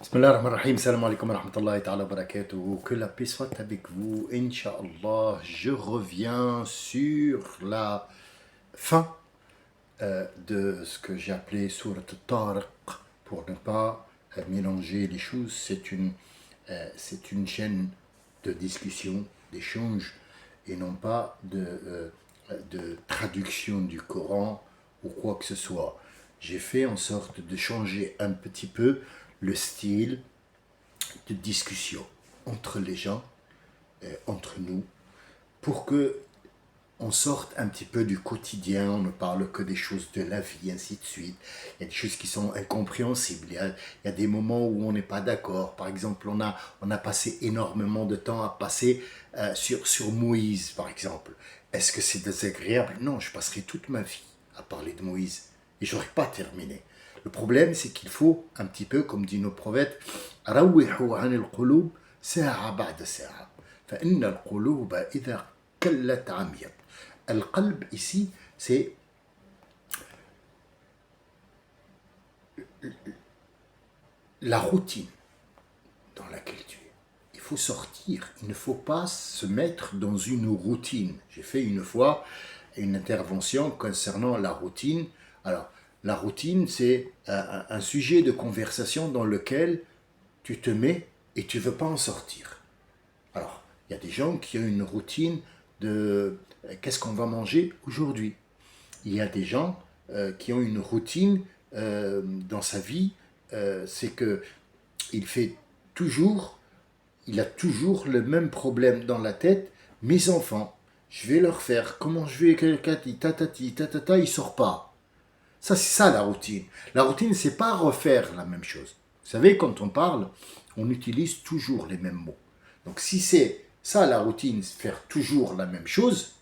Bismillah ar-Rahman ar-Rahim, salam alaikum wa rahmatullahi ta'ala wa barakatuh. Que la paix soit avec vous, Inch'Allah. Je reviens sur la fin de ce que j'ai appelé Surat al-Tariq pour ne pas mélanger les choses. C'est une chaîne de discussion, d'échange et non pas de traduction du Coran ou quoi que ce soit. J'ai fait en sorte de changer un petit peu le style de discussion entre les gens, entre nous, pour que on sorte un petit peu du quotidien, on ne parle que des choses de la vie, ainsi de suite. Il y a des choses qui sont incompréhensibles, il y a des moments où on n'est pas d'accord. Par exemple, on a passé énormément de temps à passer sur Moïse, par exemple. Est-ce que c'est désagréable? Non, je passerai toute ma vie à parler de Moïse et je n'aurai pas terminé. Le problème, c'est qu'il faut un petit peu, comme dit nos prophètes, روحوا عن القلوب ساعة بعد ساعة فإن القلوب إذا قلت عميت. Al-qalb ici, c'est la routine dans laquelle tu es. Il faut sortir, il ne faut pas se mettre dans une routine. J'ai fait une fois une intervention concernant la routine. Alors, la routine, c'est un sujet de conversation dans lequel tu te mets et tu ne veux pas en sortir. Alors, il y a des gens qui ont une routine de qu'est-ce qu'on va manger aujourd'hui. Il y a des gens qui ont une routine dans sa vie, c'est que il fait toujours, il a toujours le même problème dans la tête. Mes enfants, je vais leur faire comment je vais tatati tatata, il sort pas. Ça c'est ça la routine. La routine c'est pas refaire la même chose. Vous savez quand on parle, on utilise toujours les mêmes mots. Donc si c'est ça la routine, faire toujours la même chose,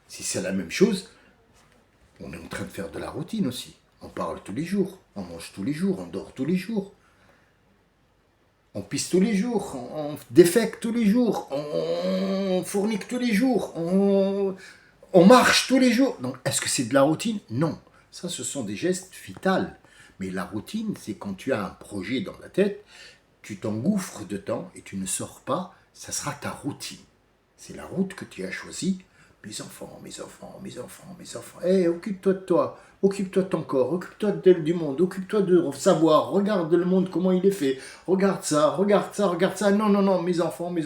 si c'est la même chose, on est en train de faire de la routine aussi. On parle tous les jours, on mange tous les jours, on dort tous les jours, on pisse tous les jours, on défèque tous les jours, on fournique tous les jours, on marche tous les jours. Donc, est-ce que c'est de la routine? Non. Ça, ce sont des gestes vitaux. Mais la routine, c'est quand tu as un projet dans la tête, tu t'engouffres dedans et tu ne sors pas, ça sera ta routine. C'est la route que tu as choisie. Mes enfants, mes enfants, mes enfants, mes enfants. Hé, occupe-toi de toi, occupe-toi de ton corps, occupe-toi du monde, occupe-toi de savoir, regarde le monde, comment il est fait, regarde ça, regarde ça, regarde ça. Non, non, non, mes enfants, il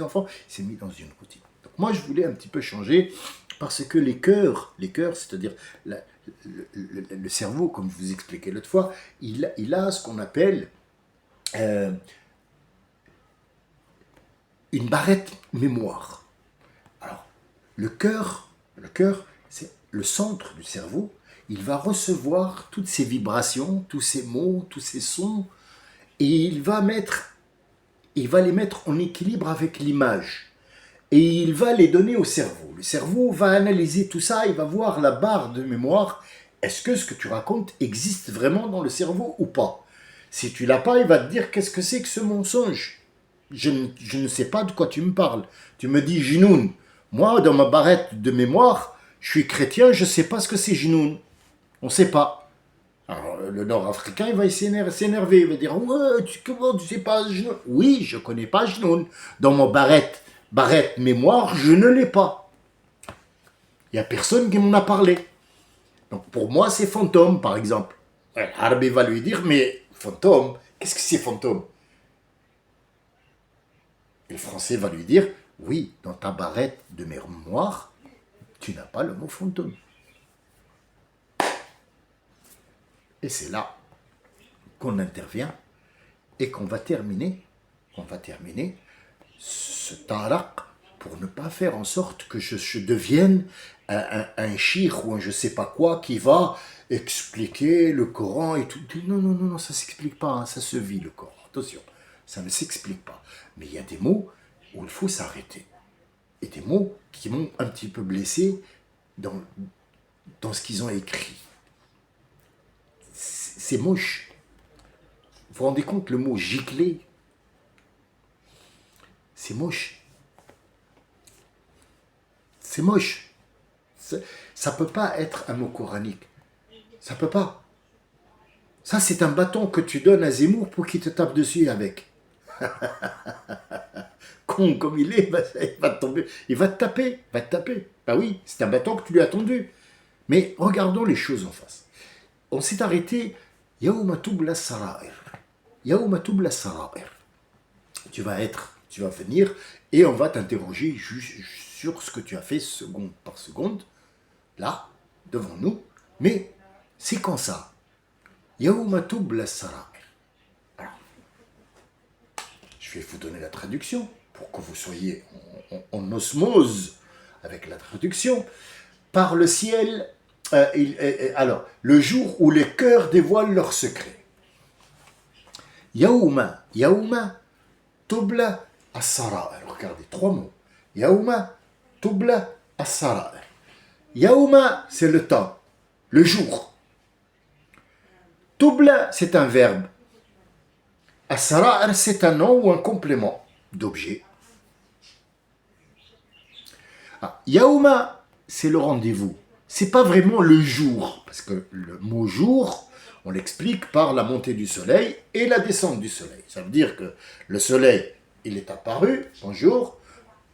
s'est mis dans une routine. Donc moi, je voulais un petit peu changer parce que les cœurs c'est-à-dire le cerveau, comme je vous expliquais l'autre fois, il a ce qu'on appelle euh, une barrette mémoire. Alors, le cœur, c'est le centre du cerveau. Il va recevoir toutes ces vibrations, tous ces mots, tous ces sons, et il va les mettre en équilibre avec l'image. Et il va les donner au cerveau. Le cerveau va analyser tout ça, il va voir la barre de mémoire. Est-ce que ce que tu racontes existe vraiment dans le cerveau ou pas? Si tu l'as pas, il va te dire qu'est-ce que c'est que ce mensonge. Je ne sais pas de quoi tu me parles. Tu me dis Jinoun. Moi, dans ma barrette de mémoire, je suis chrétien, je ne sais pas ce que c'est Jinoun. On ne sait pas. Alors, le Nord-Africain, il va s'énerver. Il va dire ouais, comment tu sais pas Jinoun? Oui, je ne connais pas Jinoun. Dans mon barrette mémoire, je ne l'ai pas. Il n'y a personne qui m'en a parlé. Donc, pour moi, c'est fantôme, par exemple. L'arabe va lui dire mais fantôme, qu'est-ce que c'est fantôme? Et le français va lui dire oui, dans ta barrette de mémoire, tu n'as pas le mot fantôme. Et c'est là qu'on intervient et qu'on va terminer ce taraq pour ne pas faire en sorte que je devienne un shir ou un je sais pas quoi qui va expliquer le Coran et tout. Non, non, non, non, ça s'explique pas, hein, ça se vit le Coran. Attention, ça ne s'explique pas. Mais il y a des mots où il faut s'arrêter. Et des mots qui m'ont un petit peu blessé dans ce qu'ils ont écrit. C'est moche. Vous vous rendez compte, le mot gicler, c'est moche. C'est moche. Ça ne peut pas être un mot coranique. Ça ne peut pas. Ça, c'est un bâton que tu donnes à Zemmour pour qu'il te tape dessus avec. Con comme il est, il va te tomber, il va te taper, va te taper. Bah oui, c'est un bâton que tu lui as tendu. Mais regardons les choses en face. On s'est arrêté, Yaouma tubla sarair. Yaouma tubla sarair. Tu vas venir et on va t'interroger sur ce que tu as fait seconde par seconde, là, devant nous. Mais c'est quand ça? Yaouma tubla sarair. Alors, je vais vous donner la traduction pour que vous soyez en osmose avec la traduction. Par le ciel, alors, le jour où les cœurs dévoilent leurs secrets. Yaouma, Yaouma, Tubla as-Sara'ir. Regardez, 3 mots. Yaouma, Tubla as-Sara'ir. Yaouma, c'est le temps, le jour. Tubla, c'est un verbe. As-Sara'ir, c'est un nom ou un complément d'objet. Yaouma, c'est le rendez-vous. C'est pas vraiment le jour, parce que le mot jour, on l'explique par la montée du soleil et la descente du soleil. Ça veut dire que le soleil, il est apparu, bonjour,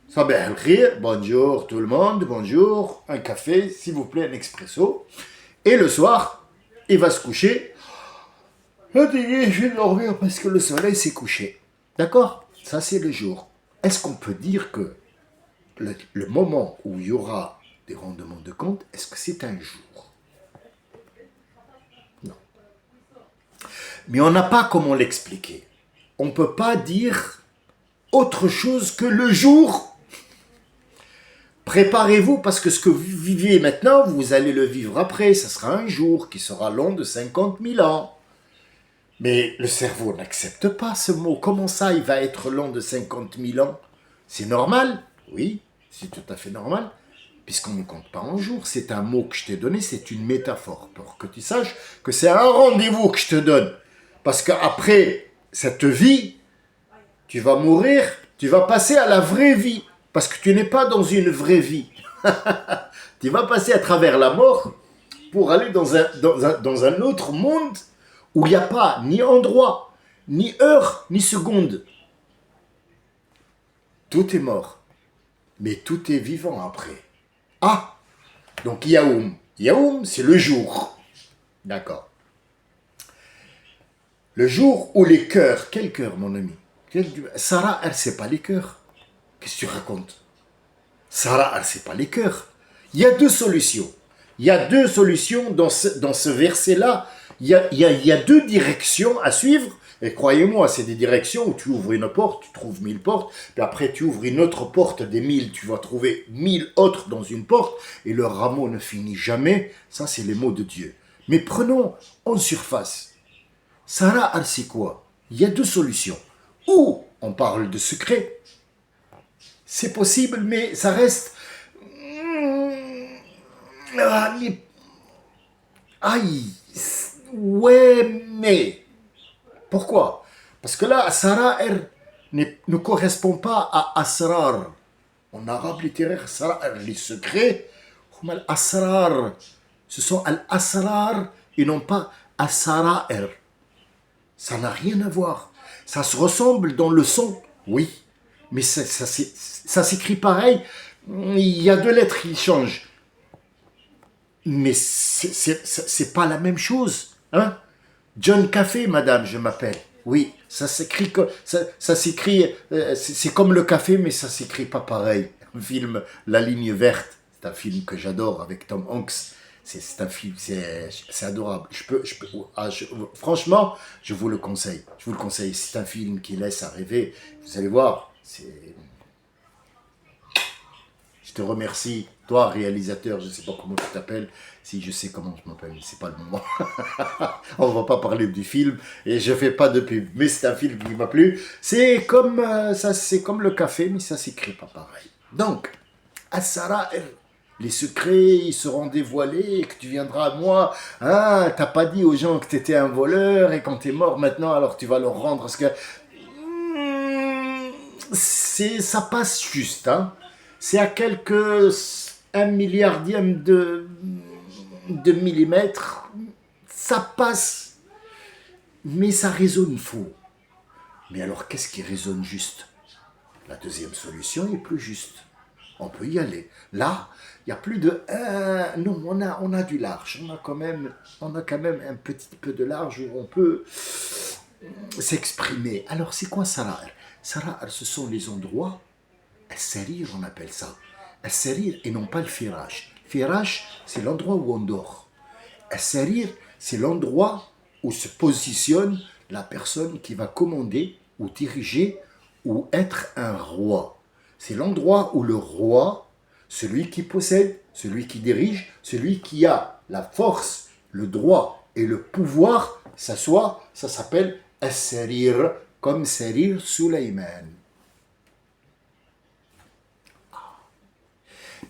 sabah al-khir, bonjour tout le monde, bonjour, un café, s'il vous plaît, un expresso. Et le soir, il va se coucher. Fatigué, je vais dormir parce que le soleil s'est couché. D'accord? Ça, c'est le jour. Est-ce qu'on peut dire que le moment où il y aura des rendements de compte, est-ce que c'est un jour? Non. Mais on n'a pas comment l'expliquer. On ne peut pas dire autre chose que le jour. Préparez-vous parce que ce que vous vivez maintenant, vous allez le vivre après. Ça sera un jour qui sera long de 50 000 ans. Mais le cerveau n'accepte pas ce mot. Comment ça, il va être long de 50 000 ans? C'est normal? Oui, c'est tout à fait normal. Puisqu'on ne compte pas en jours, c'est un mot que je t'ai donné, c'est une métaphore, pour que tu saches que c'est un rendez-vous que je te donne. Parce qu'après cette vie, tu vas mourir, tu vas passer à la vraie vie, parce que tu n'es pas dans une vraie vie. Tu vas passer à travers la mort pour aller dans un autre monde où il n'y a pas ni endroit, ni heure, ni seconde. Tout est mort, mais tout est vivant après. Ah, donc Yaoum. Yaoum, c'est le jour. D'accord. Le jour où les cœurs, quel cœur, mon ami? Sarah, elle, c'est pas les cœurs. Qu'est-ce que tu racontes? Sarah, elle, c'est pas les cœurs. Il y a 2 solutions. Il y a 2 solutions dans ce verset-là. Il y a 2 directions à suivre. Et croyez-moi, c'est des directions où tu ouvres une porte, tu trouves 1000 portes, puis après tu ouvres une autre porte des 1000, tu vas trouver 1000 autres dans une porte, et le rameau ne finit jamais. Ça, c'est les mots de Dieu. Mais prenons en surface. Sarah, elle, c'est quoi? Il y a 2 solutions. Ou on parle de secret. C'est possible, mais ça reste... Aïe, ouais, mais... Pourquoi? Parce que là, Sarah ne correspond pas à Asrar. En arabe littéraire, Sarah, les secrets, Al-Asrar. Ce sont Al-Asrar et non pas Asrar. Ça n'a rien à voir. Ça se ressemble dans le son, oui. Mais ça s'écrit pareil. Il y a 2 lettres qui changent. Mais c'est pas la même chose, hein? John Café, madame, je m'appelle. Oui, ça s'écrit ça s'écrit, c'est comme le café, mais ça s'écrit pas pareil. Un film, La Ligne Verte, c'est un film que j'adore avec Tom Hanks. C'est un film, c'est adorable. Franchement, je vous le conseille. Je vous le conseille. C'est un film qui laisse à rêver. Vous allez voir. Je te remercie, toi, réalisateur. Je ne sais pas comment tu t'appelles. Si je sais comment je m'appelle, c'est pas le moment. On va pas parler du film et je fais pas de pub. Mais c'est un film qui m'a plu. C'est comme ça, c'est comme le café, mais ça s'écrit pas pareil. Donc, As-Sarah, les secrets, ils seront dévoilés et que tu viendras à moi. Ah, t'as pas dit aux gens que tu étais un voleur et quand tu es mort maintenant, alors tu vas leur rendre ce que... Ça passe juste, hein. C'est à quelques 1 milliardième de millimètre. Ça passe. mais ça résonne faux. Mais alors, qu'est-ce qui résonne juste? La deuxième solution est plus juste. On peut y aller. Là, il y a plus de... non, on a du large. On a quand même un petit peu de large où on peut s'exprimer. Alors, c'est quoi Sara'ir? Sara'ir, ce sont les endroits, al-sarir, on appelle ça. Al-sarir et non pas le firage. Firage, c'est l'endroit où on dort. Al-sarir, c'est l'endroit où se positionne la personne qui va commander ou diriger ou être un roi. C'est l'endroit où le roi, celui qui possède, celui qui dirige, celui qui a la force, le droit et le pouvoir s'assoit, ça s'appelle As-Sarir, comme Sarir Sulaiman.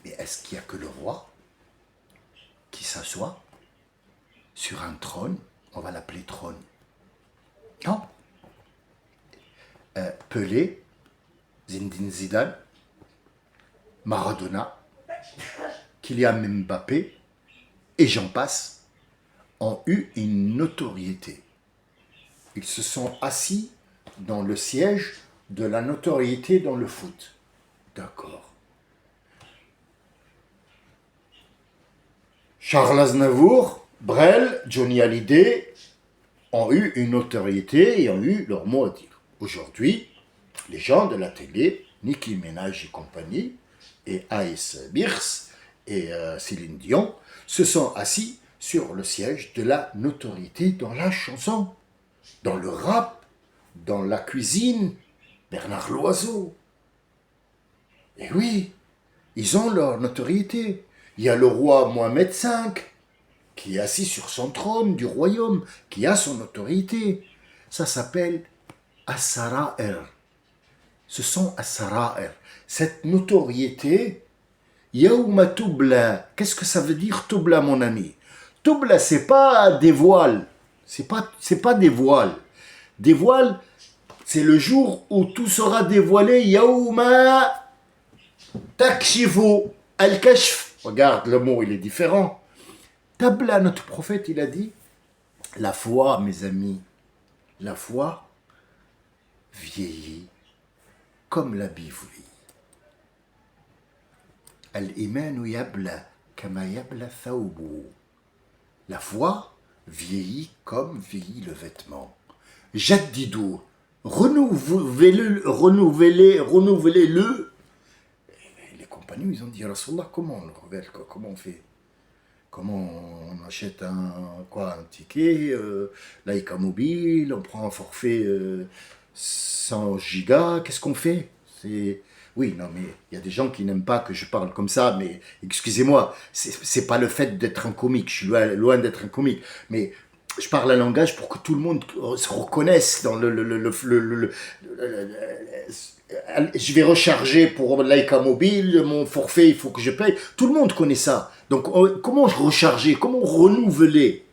Mais est-ce qu'il n'y a que le roi qui s'assoit sur un trône? On va l'appeler trône. Non. Pelé, Zinedine Zidane, Maradona, Kylian Mbappé, et j'en passe, ont eu une notoriété. Ils se sont assis dans le siège de la notoriété dans le foot. D'accord. Charles Aznavour, Brel, Johnny Hallyday ont eu une notoriété et ont eu leur mot à dire. Aujourd'hui, les gens de la télé, Nicki Minaj et compagnie, et Aïs Birs et Céline Dion, se sont assis sur le siège de la notoriété dans la chanson, dans le rap, dans la cuisine, Bernard Loiseau. Et oui, ils ont leur notoriété. Il y a le roi Mohamed V, qui est assis sur son trône du royaume, qui a son autorité. Ça s'appelle As-Sara'ir. Ce sont As-Sara'ir. Cette notoriété, Yawma Tubla. Qu'est-ce que ça veut dire Tubla, mon ami? Tubla, c'est pas des voiles. C'est pas des voiles. Des voiles, c'est le jour où tout sera dévoilé. Yawma Takshifu al-Kashf. Regarde, le mot, il est différent. Tabla, notre prophète, il a dit, la foi, mes amis, la foi vieillit comme l'habit vieillit. Al-imanu yabla kama yabla thawbu. La foi vieillit comme vieillit le vêtement. Jaddidou, renouvelez-le. Et les compagnons, ils ont dit, Rasulallah, comment on le renouvelle, comment on fait? Comment on achète un ticket, Laïka mobile, on prend un forfait 100 gigas, qu'est-ce qu'on fait? Oui, non, mais il y a des gens qui n'aiment pas que je parle comme ça, mais excusez-moi, c'est pas le fait d'être un comique, je suis loin d'être un comique, mais je parle un langage pour que tout le monde se reconnaisse dans je vais recharger pour Laïka mobile, mon forfait, il faut que je paye. Tout le monde connaît ça. Donc, comment recharger, comment renouveler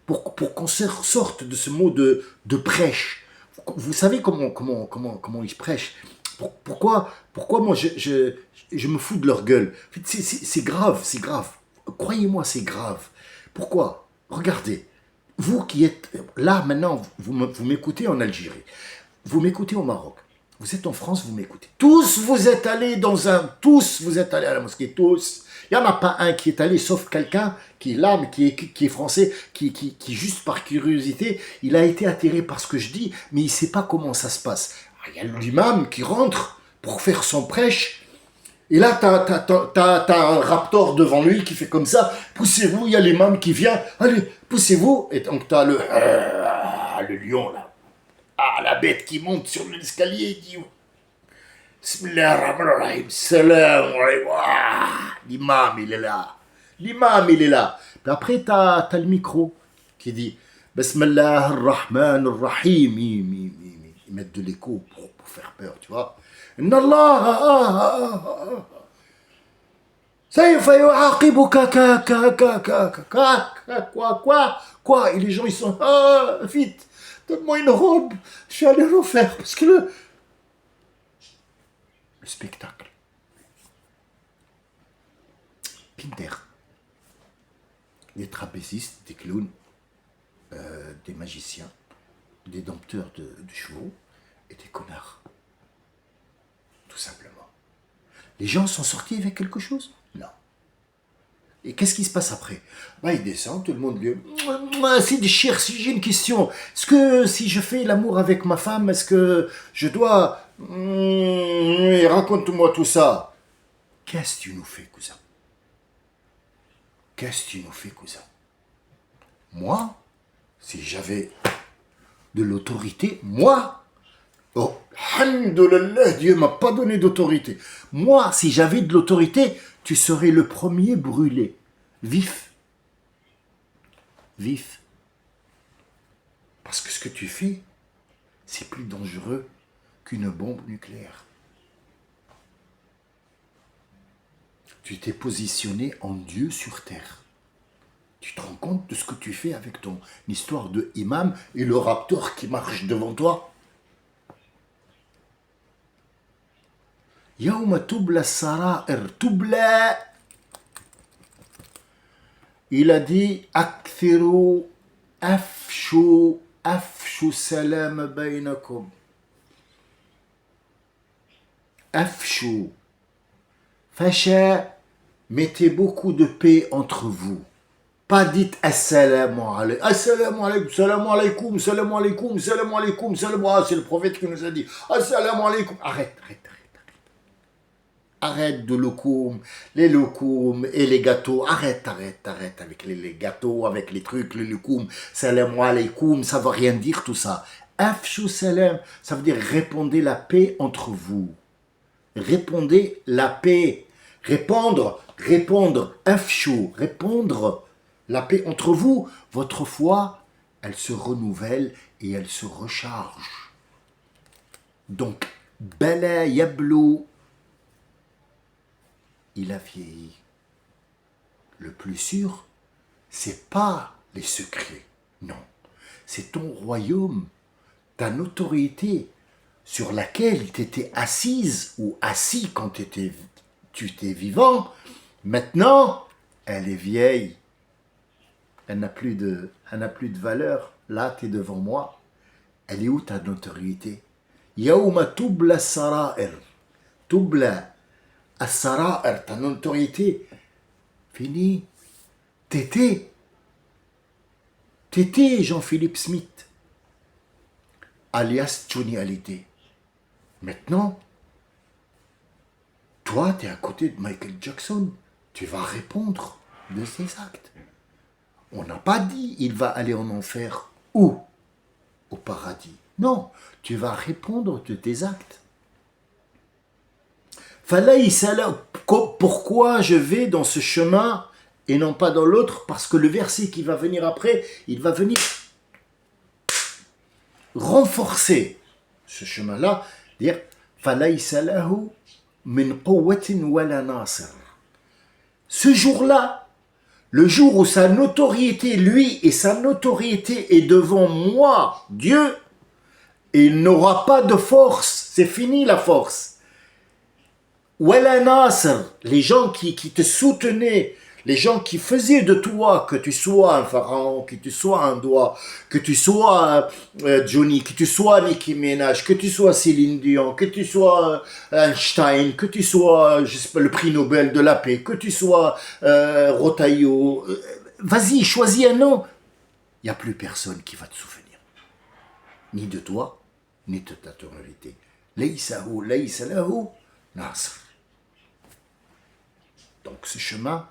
pour qu'on sorte de ce mot de prêche? Vous savez comment ils prêchent? Pourquoi moi je me fous de leur gueule? C'est grave, c'est grave. Croyez-moi, c'est grave. Pourquoi? Regardez, vous qui êtes là maintenant, vous m'écoutez en Algérie, vous m'écoutez au Maroc, vous êtes en France, vous m'écoutez. Tous vous êtes allés tous vous êtes allés à la mosquée, tous. Il n'y en a pas un qui est allé, sauf quelqu'un qui est là, mais qui est français, qui juste par curiosité, il a été attiré par ce que je dis, mais il ne sait pas comment ça se passe. Il y a l'imam qui rentre pour faire son prêche, et là, t'as un raptor devant lui qui fait comme ça, poussez-vous, il y a l'imam qui vient, allez, poussez-vous, et donc t'as le lion là. Ah, la bête qui monte sur l'escalier, il dit Bismillahirrahmanirrahim, salam alaikum. L'imam, il est là. L'imam, il est là. Puis après, t'as le micro qui dit Bismillahirrahmanirrahim. Ils mettent de l'écho pour faire peur, tu vois. Inallah. Quoi? Et les gens, ils sont vite, donne-moi une robe, je suis allé refaire, parce que le spectacle. Pinter. Des trapézistes, des clowns, des magiciens, des dompteurs de chevaux et des connards. Tout simplement. Les gens sont sortis avec quelque chose? Non. Et qu'est-ce qui se passe après? Il descend, tout le monde lui dit c'est des chers, si j'ai une question. Est-ce que si je fais l'amour avec ma femme, est-ce que je dois... raconte-moi tout ça. Qu'est-ce que tu nous fais, cousin? Qu'est-ce que tu nous fais, cousin? Moi, si j'avais de l'autorité, moi, oh, alhamdoulilah, Dieu m'a pas donné d'autorité. Moi, si j'avais de l'autorité, tu serais le premier brûlé. Vif. Vif. Parce que ce que tu fais, c'est plus dangereux qu'une bombe nucléaire. Tu t'es positionné en Dieu sur terre. Tu te rends compte de ce que tu fais avec ton histoire de imam et le raptor qui marche devant toi? Yawma tubla sara'ir, tubla. Il a dit akthiru afshu salam baynakum. Afshu. Fasha, mettez beaucoup de paix entre vous. Pas dites assalamu alaykum, assalamu alaykum, salamu alaykum, salamu alaykum, salamu alaykum, salamu alaykum. C'est le prophète qui nous a dit assalamu alaykum. Arrête. Arrête de les loukoum et les gâteaux. Arrête avec les gâteaux, avec les trucs, les loukoum. Salamu alaykum, ça ne veut rien dire tout ça. Afshu salam, ça veut dire répandez la paix entre vous. Répondez la paix. Répondre, afshu, répondre la paix entre vous. Votre foi, elle se renouvelle et elle se recharge. Donc, bala yablou, il a vieilli. Le plus sûr, c'est pas les secrets, non. C'est ton royaume, ta autorité sur laquelle tu étais assise ou assis quand tu étais vivant. Maintenant, elle est vieille. Elle n'a plus de valeur. Là, tu es devant moi. Elle est où ta autorité? Yawma tubla sara'ir. Tubla as-sara'ir, ta autorité. Fini. T'étais Jean-Philippe Smith, alias Johnny Hallyday. Maintenant, toi, tu es à côté de Michael Jackson. Tu vas répondre de ses actes. On n'a pas dit il va aller en enfer ou au paradis. Non, tu vas répondre de tes actes. Pourquoi je vais dans ce chemin et non pas dans l'autre? Parce que le verset qui va venir après, il va venir renforcer ce chemin-là, dire ce jour-là, le jour où sa notoriété, lui et sa notoriété est devant moi, Dieu, et il n'aura pas de force, c'est fini la force. Wala nasr, les gens qui te soutenaient, les gens qui faisaient de toi, que tu sois un pharaon, que tu sois un doigt, que tu sois Johnny, que tu sois Nicki Minaj, que tu sois Céline Dion, que tu sois Einstein, que tu sois, je sais pas, le prix Nobel de la paix, que tu sois Rotaillot, vas-y, choisis un nom. Il n'y a plus personne qui va te souvenir. Ni de toi, ni de ta tonalité. Laysa lahu nasr. Donc ce chemin,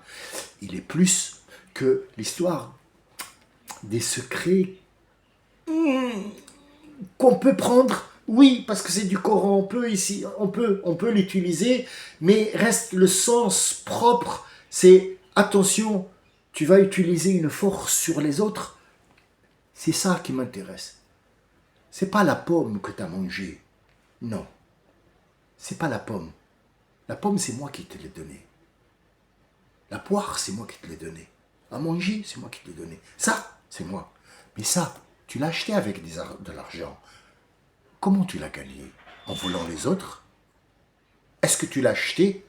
il est plus que l'histoire des secrets qu'on peut prendre, oui, parce que c'est du Coran, on peut l'utiliser, mais reste le sens propre, c'est attention, tu vas utiliser une force sur les autres, c'est ça qui m'intéresse. C'est pas la pomme que tu as mangée, non, c'est pas la pomme. La pomme, c'est moi qui te l'ai donnée. La poire, c'est moi qui te l'ai donnée. À manger, c'est moi qui te l'ai donné. Ça, c'est moi. Mais ça, tu l'as acheté avec de l'argent. Comment tu l'as gagné? En volant les autres? Est-ce que tu l'as acheté,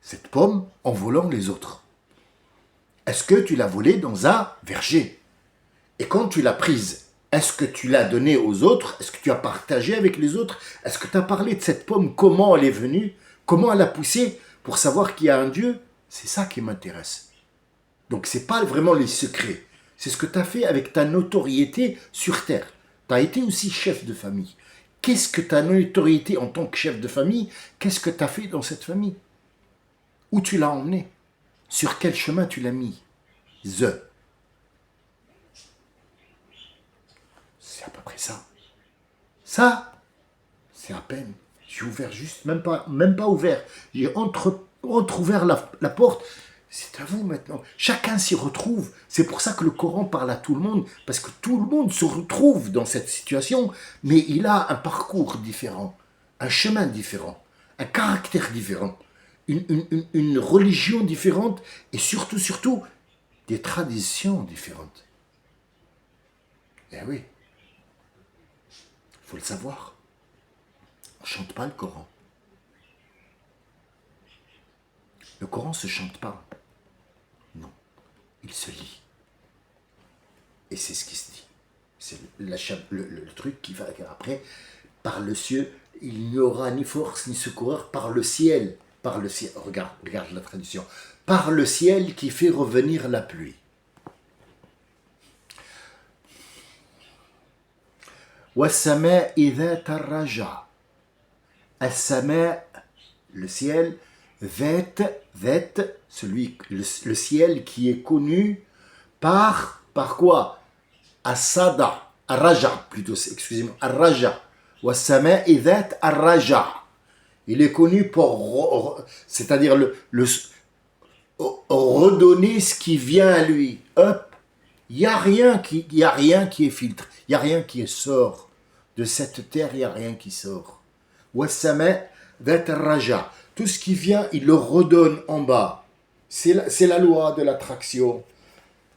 cette pomme, en volant les autres? Est-ce que tu l'as volée dans un verger? Et quand tu l'as prise, Est-ce que tu l'as donné aux autres? Est-ce que tu as partagé avec les autres? Est-ce que tu as parlé de cette pomme? Comment elle est venue? Comment elle a poussé pour savoir qu'il y a un Dieu? C'est ça qui m'intéresse. Donc ce n'est pas vraiment les secrets. C'est ce que tu as fait avec ta notoriété sur Terre. Tu as été aussi chef de famille. Qu'est-ce que ta notoriété en tant que chef de famille, qu'est-ce que tu as fait dans cette famille? Où tu l'as emmené? Sur quel chemin tu l'as mis? C'est à peu près ça. Ça, c'est à peine. J'ai ouvert juste, même pas ouvert. J'ai entrouvert la porte. C'est à vous maintenant. Chacun s'y retrouve. C'est pour ça que le Coran parle à tout le monde, parce que tout le monde se retrouve dans cette situation, mais il a un parcours différent, un chemin différent, un caractère différent, une religion différente, et surtout, des traditions différentes. Eh oui, il faut le savoir. On ne chante pas le Coran. Le Coran ne se chante pas. Non, il se lit. Et c'est ce qui se dit. C'est le truc qui va après. Par le ciel, il n'y aura ni force ni secoureur par le ciel. Par le ciel. Regarde la traduction. Par le ciel qui fait revenir la pluie. Wassama idha tarraja. As-sama, le ciel. Vet, le ciel qui est connu par quoi? As-sada, Ar-Raja, plutôt, excusez-moi, Ar-Raja. Wassama idhat Ar-Raja. Il est connu pour, c'est-à-dire redonner ce qui vient à lui. Hop, il n'y a rien qui est filtre, il n'y a rien qui sort. De cette terre, il n'y a rien qui sort. Wassama idhat Ar-Raja. Tout ce qui vient, il le redonne en bas. C'est la loi de l'attraction.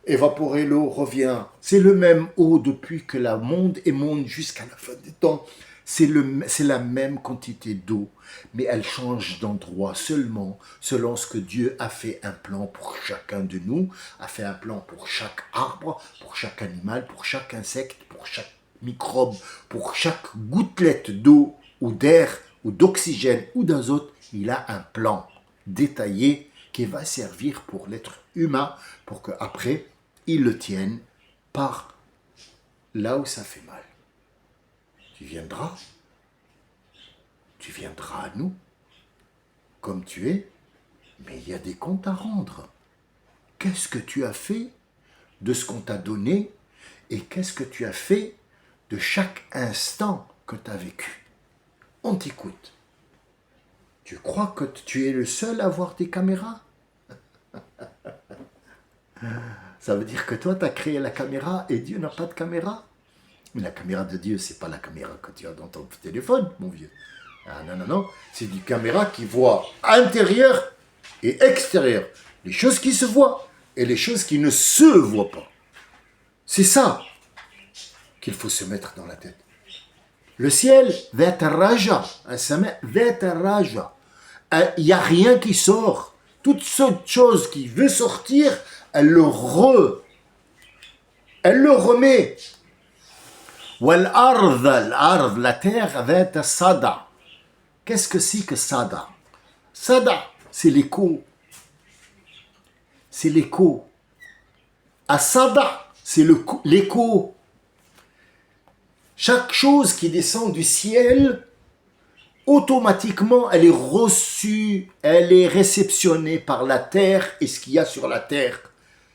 Évaporer l'eau revient. C'est le même eau depuis que le monde est monde jusqu'à la fin des temps. C'est la même quantité d'eau, mais elle change d'endroit seulement selon ce que Dieu a fait un plan pour chacun de nous, a fait un plan pour chaque arbre, pour chaque animal, pour chaque insecte, pour chaque microbe, pour chaque gouttelette d'eau ou d'air ou d'oxygène ou d'azote. Il a un plan détaillé qui va servir pour l'être humain pour qu'après, il le tienne par là où ça fait mal. Tu viendras à nous, comme tu es, mais il y a des comptes à rendre. Qu'est-ce que tu as fait de ce qu'on t'a donné et qu'est-ce que tu as fait de chaque instant que tu as vécu? On t'écoute. Tu crois que tu es le seul à avoir des caméras? Ça veut dire que toi, tu as créé la caméra et Dieu n'a pas de caméra? Mais la caméra de Dieu, c'est pas la caméra que tu as dans ton téléphone, mon vieux. Ah non. C'est une caméra qui voit intérieur et extérieur. Les choses qui se voient et les choses qui ne se voient pas. C'est ça qu'il faut se mettre dans la tête. Le ciel, Raja. Il n'y a rien qui sort. Toute cette chose qui veut sortir, elle le remet. Wal-ard, la terre, ذات sada. Qu'est-ce que c'est que sada? Sada, c'est l'écho. C'est l'écho. Asada, c'est l'écho. Chaque chose qui descend du ciel, automatiquement, elle est reçue, elle est réceptionnée par la terre et ce qu'il y a sur la terre.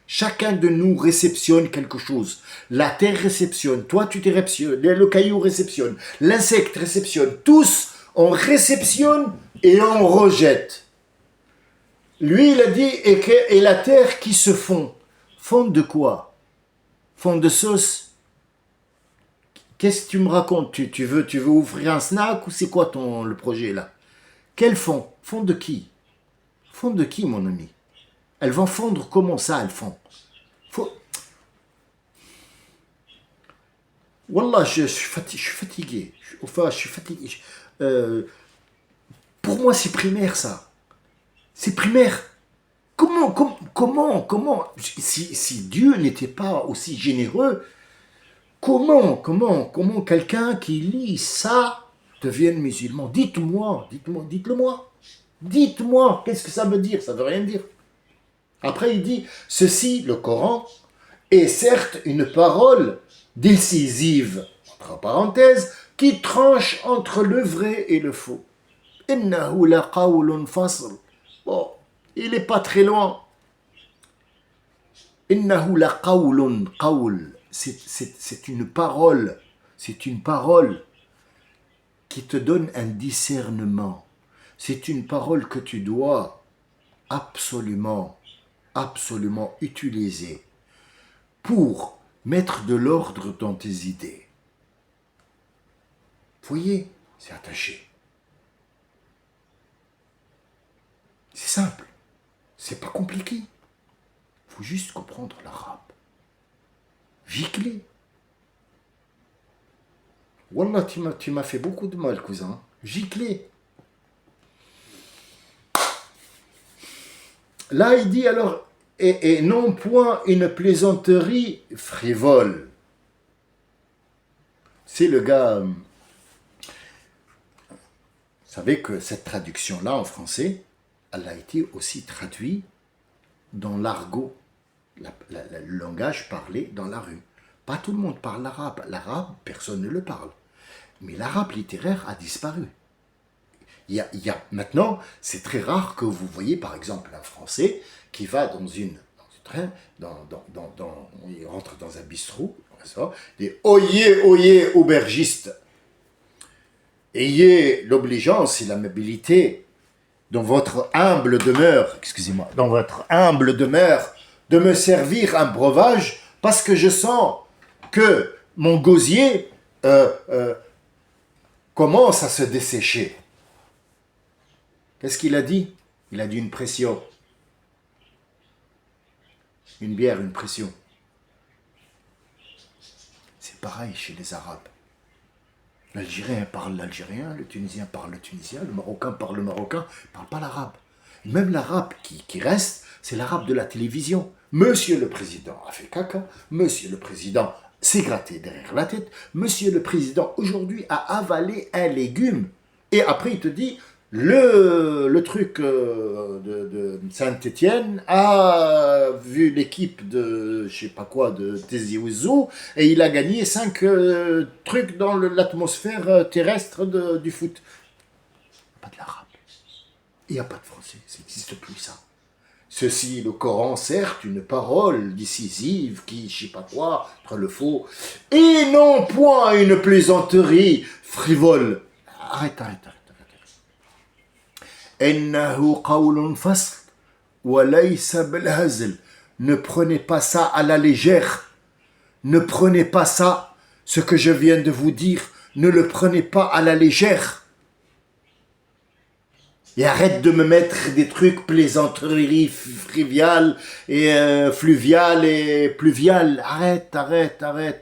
Chacun de nous réceptionne quelque chose. La terre réceptionne, toi tu te réceptionnes, le caillou réceptionne, l'insecte réceptionne. Tous, on réceptionne et on rejette. Lui, il a dit, et la terre qui se fond. Fond de quoi? Fond de sauce? Qu'est-ce que tu me racontes? Tu veux ouvrir un snack ou c'est quoi le projet là? Quel fond? Fond de qui? Fond de qui, mon ami? Elles vont fondre comment ça, elles font? Wallah, je suis fatigué. Je suis fatigué. Pour moi, c'est primaire, ça. C'est primaire. Comment si Dieu n'était pas aussi généreux, Comment quelqu'un qui lit ça devienne musulman? Dites-moi, qu'est-ce que ça veut dire? Ça veut rien dire. Après, il dit, ceci, le Coran, est certes une parole décisive, entre parenthèses, qui tranche entre le vrai et le faux. Innahu la qawlun fasl. Bon, il n'est pas très loin. Innahu la qawlun, qawl. C'est une parole qui te donne un discernement. C'est une parole que tu dois absolument utiliser pour mettre de l'ordre dans tes idées. Vous voyez, c'est attaché. C'est simple, c'est pas compliqué. Il faut juste comprendre l'arabe. Gicler. Wallah, tu m'as fait beaucoup de mal, cousin. Gicler. Là, il dit alors, et non point une plaisanterie frivole. C'est le gars... Vous savez que cette traduction-là en français, elle a été aussi traduite dans l'argot, le langage parlé dans la rue. Pas tout le monde parle l'arabe. L'arabe, personne ne le parle. Mais l'arabe littéraire a disparu. Maintenant, c'est très rare que vous voyez, par exemple, un Français qui va dans un train, il rentre dans un bistrot, il dit « Oyez, aubergiste, ayez l'obligeance et l'amabilité dans votre humble demeure, de me servir un breuvage parce que je sens que mon gosier commence à se dessécher. » Qu'est-ce qu'il a dit? Il a dit une pression. Une bière, une pression. C'est pareil chez les Arabes. L'Algérien parle l'Algérien, le Tunisien parle le Tunisien, le Marocain parle le Marocain, il ne parle pas l'arabe. Même l'arabe qui reste, c'est l'arabe de la télévision. Monsieur le Président a fait caca, Monsieur le Président s'est gratté derrière la tête, Monsieur le Président aujourd'hui a avalé un légume. Et après il te dit... Le truc de Saint-Étienne a vu l'équipe de, je sais pas quoi, de Tizi Ouzou, et il a gagné 5 trucs dans l'atmosphère terrestre du foot. Pas de l'arabe. Il n'y a pas de français, ça n'existe plus ça. Ceci, le Coran, certes, une parole décisive qui, je sais pas quoi, entre le faux, et non point une plaisanterie frivole. Arrête. إنه قول فصل وليس بالهزل. Ne prenez pas ça à la légère. Ne prenez pas ça, ce que je viens de vous dire, ne le prenez pas à la légère. Et arrête de me mettre des trucs plaisanteries friviales et fluviales et pluviales. Arrête.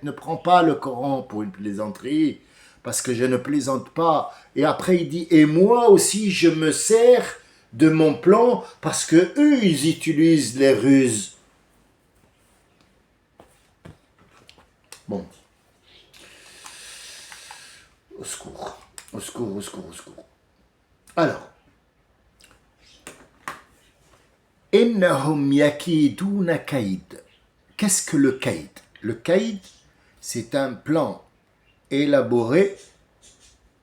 Ne prends pas le Coran pour une plaisanterie. Parce que je ne plaisante pas. Et après il dit, et moi aussi je me sers de mon plan parce que eux ils utilisent les ruses. Bon. Au secours. Alors. Innahum yakiduna kaïd. Qu'est-ce que le kaïd? Le kaïd, c'est un plan élaboré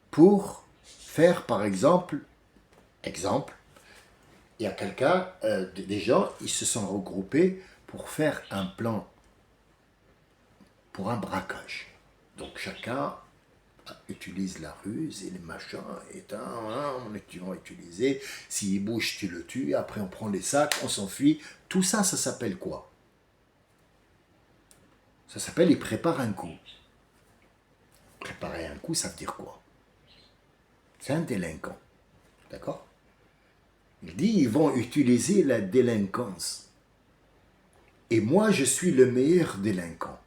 pour faire, par exemple, il y a quelqu'un, des gens, ils se sont regroupés pour faire un plan pour un braquage. Donc chacun utilise la ruse et les machins, et on va utiliser, s'il bouge, tu le tues, après on prend les sacs, on s'enfuit. Tout ça, ça s'appelle quoi? Ça s'appelle, il prépare un coup. Préparer un coup, ça veut dire quoi? C'est un délinquant. D'accord? Il dit, ils vont utiliser la délinquance. Et moi, je suis le meilleur délinquant.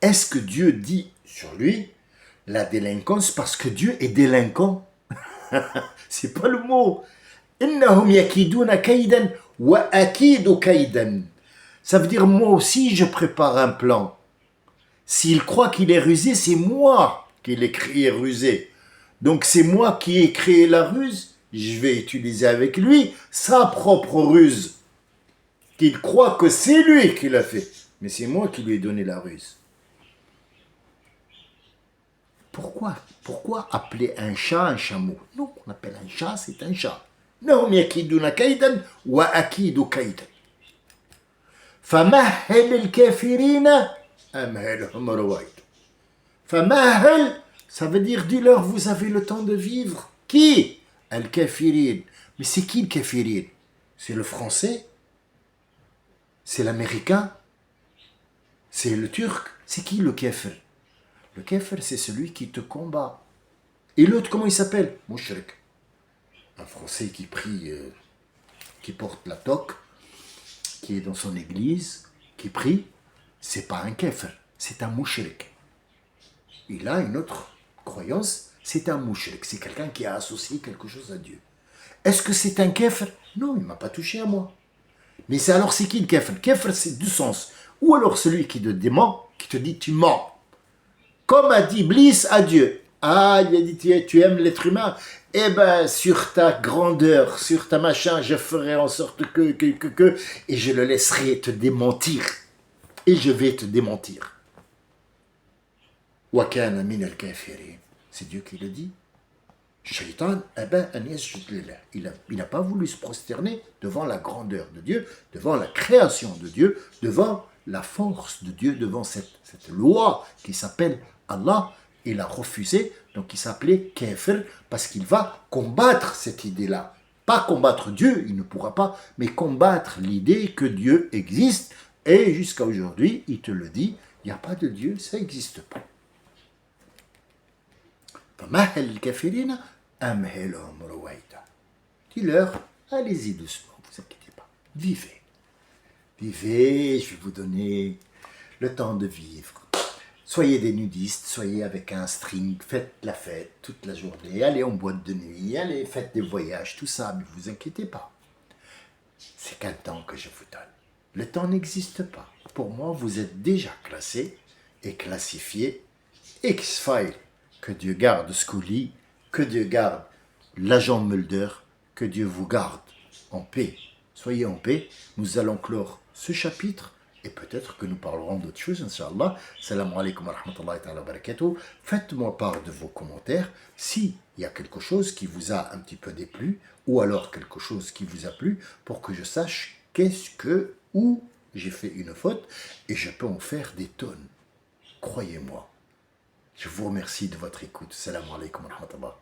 Est-ce que Dieu dit sur lui la délinquance parce que Dieu est délinquant? C'est pas le mot. Innahum yakiduna kaidan wa akidu kaidan. Ça veut dire, moi aussi, je prépare un plan. S'il croit qu'il est rusé, c'est moi qui l'ai créé rusé. Donc c'est moi qui ai créé la ruse, je vais utiliser avec lui sa propre ruse. Qu'il croit que c'est lui qui l'a fait. Mais c'est moi qui lui ai donné la ruse. Pourquoi appeler un chat un chameau? Non, on appelle un chat, c'est un chat. إنهم يكيدون كيدا وأكيد كيدا فمهل الكافرين أمهلهم رويدا فمهل, ça veut dire dis-leur vous avez le temps de vivre. Qui? Al-Kafirin. Mais c'est qui le Kafirin? C'est le français? C'est l'américain? C'est le turc? C'est qui le Kafir? Le Kafir, c'est celui qui te combat. Et l'autre, comment il s'appelle? Mushrik. Un Français qui prie, qui porte la toque, qui est dans son église, qui prie, c'est pas un Kafir, c'est un Mushrik. Il a une autre croyance, c'est un Mushrik, c'est quelqu'un qui a associé quelque chose à Dieu. Est-ce que c'est un Kafir? Non, il ne m'a pas touché à moi. Mais alors c'est qui le Kafir? Kafir, c'est deux sens. Ou alors celui qui te dément, qui te dit tu mens. Comme a dit Iblis à Dieu. Ah, il a dit tu aimes l'être humain. Eh ben, sur ta grandeur, sur ta machin, je ferai en sorte que, et je le laisserai te démentir. Et je vais te démentir. Wa kana min al-kafirin. C'est Dieu qui le dit. Shaitan, il n'a pas voulu se prosterner devant la grandeur de Dieu, devant la création de Dieu, devant la force de Dieu, devant cette loi qui s'appelle Allah. Il a refusé, donc il s'appelait Kafir, parce qu'il va combattre cette idée-là. Pas combattre Dieu, il ne pourra pas, mais combattre l'idée que Dieu existe, et jusqu'à aujourd'hui, il te le dit, il n'y a pas de Dieu, ça n'existe pas. Dis-leur, allez-y doucement, ne vous inquiétez pas, vivez. Vivez, je vais vous donner le temps de vivre. Soyez des nudistes, soyez avec un string, faites la fête toute la journée, allez en boîte de nuit, allez, faites des voyages, tout ça, mais ne vous inquiétez pas. C'est qu'un temps que je vous donne. Le temps n'existe pas. Pour moi, vous êtes déjà classé et classifié X-File. Que Dieu garde Scully, que Dieu garde l'agent Mulder, que Dieu vous garde en paix. Soyez en paix, nous allons clore ce chapitre et peut-être que nous parlerons d'autres choses, Inch'Allah. Salam alaikum wa rahmatullahi wa barakatuh. Faites-moi part de vos commentaires s'il y a quelque chose qui vous a un petit peu déplu ou alors quelque chose qui vous a plu pour que je sache qu'est-ce que, où j'ai fait une faute et je peux en faire des tonnes. Croyez-moi. Je vous remercie de votre écoute. Salam alaikum wa rahmatullah.